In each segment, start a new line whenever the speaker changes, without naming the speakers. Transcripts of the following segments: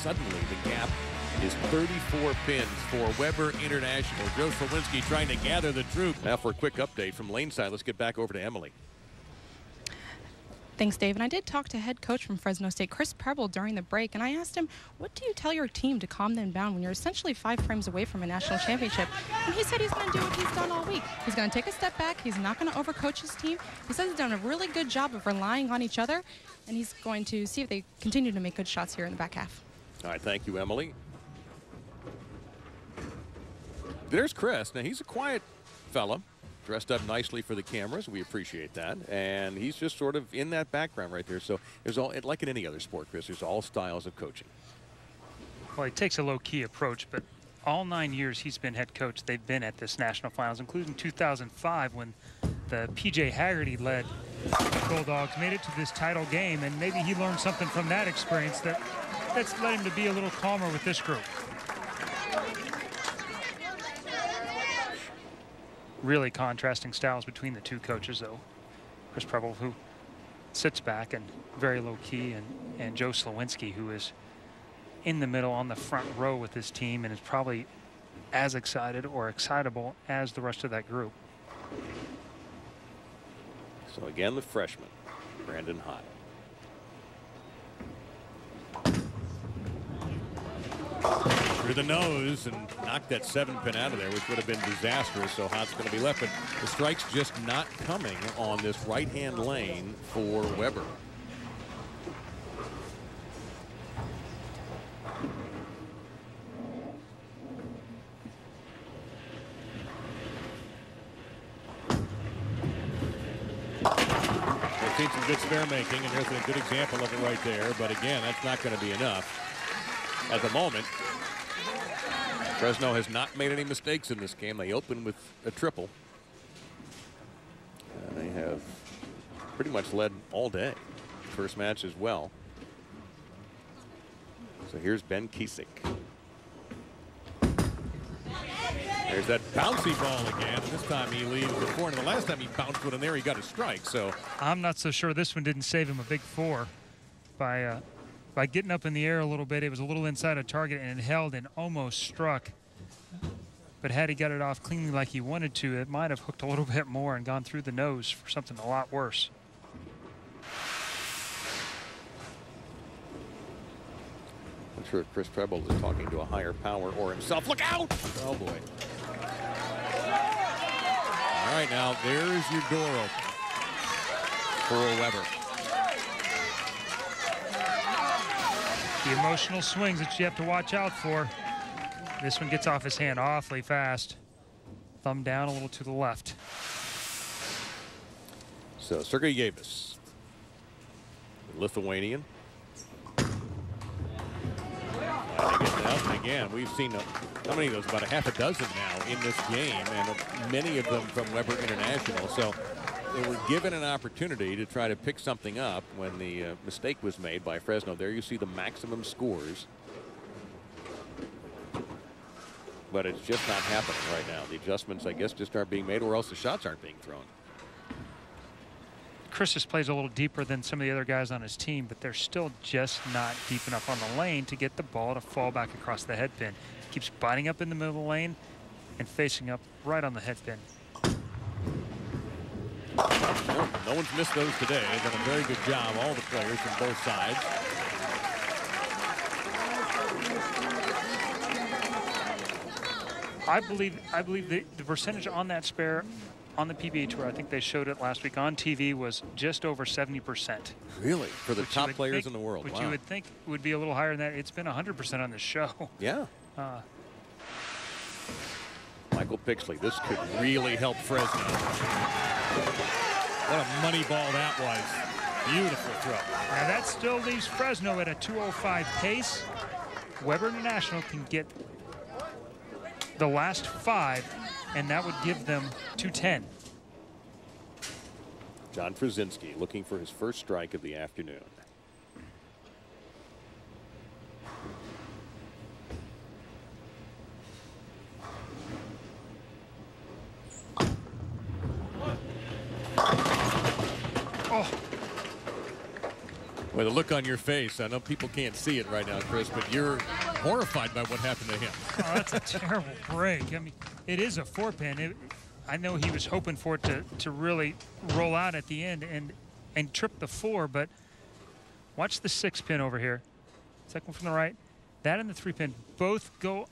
suddenly the gap is 34 pins for Weber International. Joe Slowinski trying to gather the troops. Now for a quick update from Laneside, let's get back over to Emily.
Thanks, Dave. And I did talk to head coach from Fresno State, Chris Preble, during the break, and I asked him, what do you tell your team to calm them down when you're essentially 5 frames away from a national championship? And he said he's going to do what he's done all week. He's going to take a step back. He's not going to overcoach his team. He says he's done a really good job of relying on each other, and he's going to see if they continue to make good shots here in the back half.
All right, thank you, Emily. There's Chris. Now, he's a quiet fella. Dressed up nicely for the cameras. We appreciate that. And he's just sort of in that background right there. So there's all, like in any other sport, Chris, there's all styles of coaching.
Well, he takes a low-key approach, but all 9 years he's been head coach, they've been at this national finals, including 2005 when the P.J. Haggerty-led Bulldogs made it to this title game, and maybe he learned something from that experience that's led him to be a little calmer with this group. Really contrasting styles between the two coaches, though. Chris Preble, who sits back and very low-key, and Joe Slowinski, who is in the middle on the front row with his team and is probably as excited or excitable as the rest of that group.
So again, the freshman, Brandon Hott. Through the nose and knocked that 7-pin out of there, which would have been disastrous. So Hott's going to be left, but the strike's just not coming on this right-hand lane for Weber. We've seen some good spare making, and there's a good example of it right there. But again, that's not going to be enough at the moment. Fresno has not made any mistakes in this game. They open with a triple. And they have pretty much led all day. First match as well. So here's Ben Kiesick. There's that bouncy ball again. This time he leaves the 4. And the last time he bounced one in there, he got a strike. So
I'm not so sure this one didn't save him a big 4 by getting up in the air a little bit. It was a little inside of target and it held and almost struck. But had he got it off cleanly like he wanted to, it might have hooked a little bit more and gone through the nose for something a lot worse.
I'm sure Chris Preble is talking to a higher power or himself. Look out! Oh boy. All right, now there's your door open for Weber.
The emotional swings that you have to watch out for. This one gets off his hand awfully fast. Thumb down a little to the left.
So Sergei Yavis, Lithuanian. And again, we've seen how many of those? About a half a dozen now in this game, and many of them from Weber International. So they were given an opportunity to try to pick something up when the mistake was made by Fresno. There you see the maximum scores. But it's just not happening right now. The adjustments, I guess, just aren't being made, or else the shots aren't being thrown.
Chris just plays a little deeper than some of the other guys on his team, but they're still just not deep enough on the lane to get the ball to fall back across the head pin. Keeps biting up in the middle of the lane and facing up right on the head pin.
No one's missed those today. They've done a very good job, all the players from both sides.
I believe the percentage on that spare on the PBA Tour, I think they showed it last week on TV, was just over 70%.
Really? For the top players in the world?
Which
wow.
you would think would be a little higher than that. It's been 100% on the show.
Yeah. Michael Pixley, this could really help Fresno. What a money ball that was. Beautiful throw.
Now that still leaves Fresno at a 2:05 pace. Weber International can get the last 5, and that would give them 210.
John Frazinski looking for his first strike of the afternoon. Well, the look on your face, I know people can't see it right now, Chris, but you're horrified by what happened to him.
Oh, that's a terrible break. I mean, it is a 4-pin. I know he was hoping for it to really roll out at the end and trip the 4, but watch the 6-pin over here. Second one from the right. That and the 3-pin both go.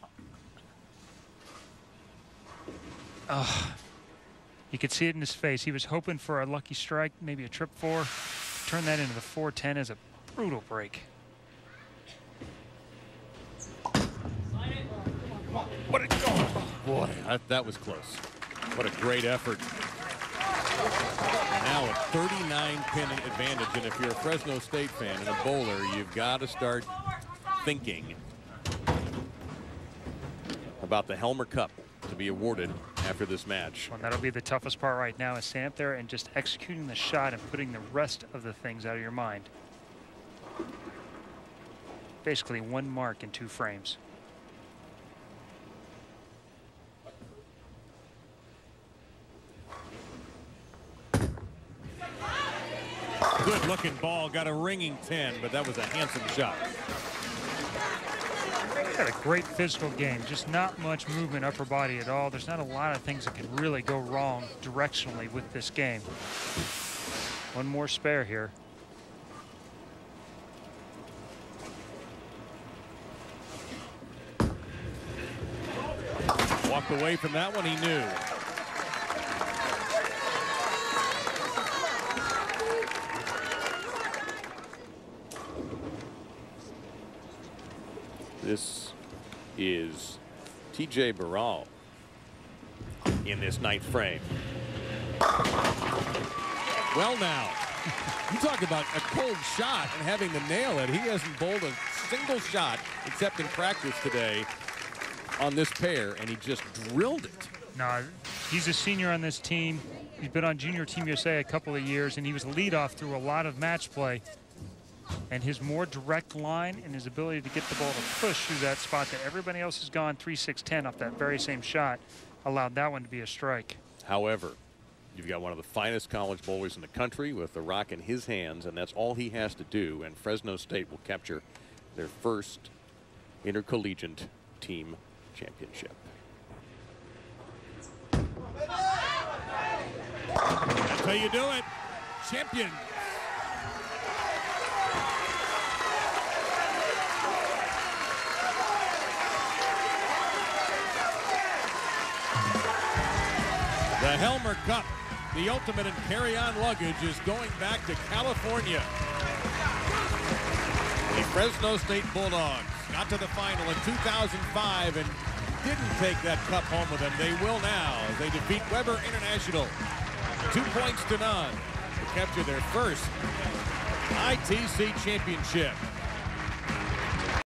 You could see it in his face. He was hoping for a lucky strike, maybe a trip 4. Turn that into the 4-10 as a brutal break.
What a goal. Boy, that was close. What a great effort. Now a 39-pin advantage, and if you're a Fresno State fan and a bowler, you've got to start thinking about the Helmer Cup to be awarded after this match.
Well, that'll be the toughest part right now, is standing up there and just executing the shot and putting the rest of the things out of your mind. Basically one mark in 2 frames.
Good looking ball, got a ringing 10, but that was a handsome shot.
Got a great physical game, just not much movement upper body at all. There's not a lot of things that can really go wrong directionally with this game. One more spare here.
Walked away from that one, he knew. This is TJ Barral in this 9th frame. Well, now, you talk about a cold shot and having to nail it. He hasn't bowled a single shot except in practice today on this pair, and he just drilled it.
No, he's a senior on this team. He's been on Junior Team USA a couple of years, and he was leadoff through a lot of match play. And his more direct line and his ability to get the ball to push through that spot that everybody else has gone 3-6-10 off that very same shot allowed that one to be a strike.
However, you've got one of the finest college bowlers in the country with the rock in his hands, and that's all he has to do, and Fresno State will capture their first intercollegiate team championship. That's how you do it. Champion. The Helmer Cup, the ultimate in carry-on luggage, is going back to California. The Fresno State Bulldogs got to the final in 2005 and didn't take that cup home with them. They will now as they defeat Weber International 2-0 to capture their first ITC championship.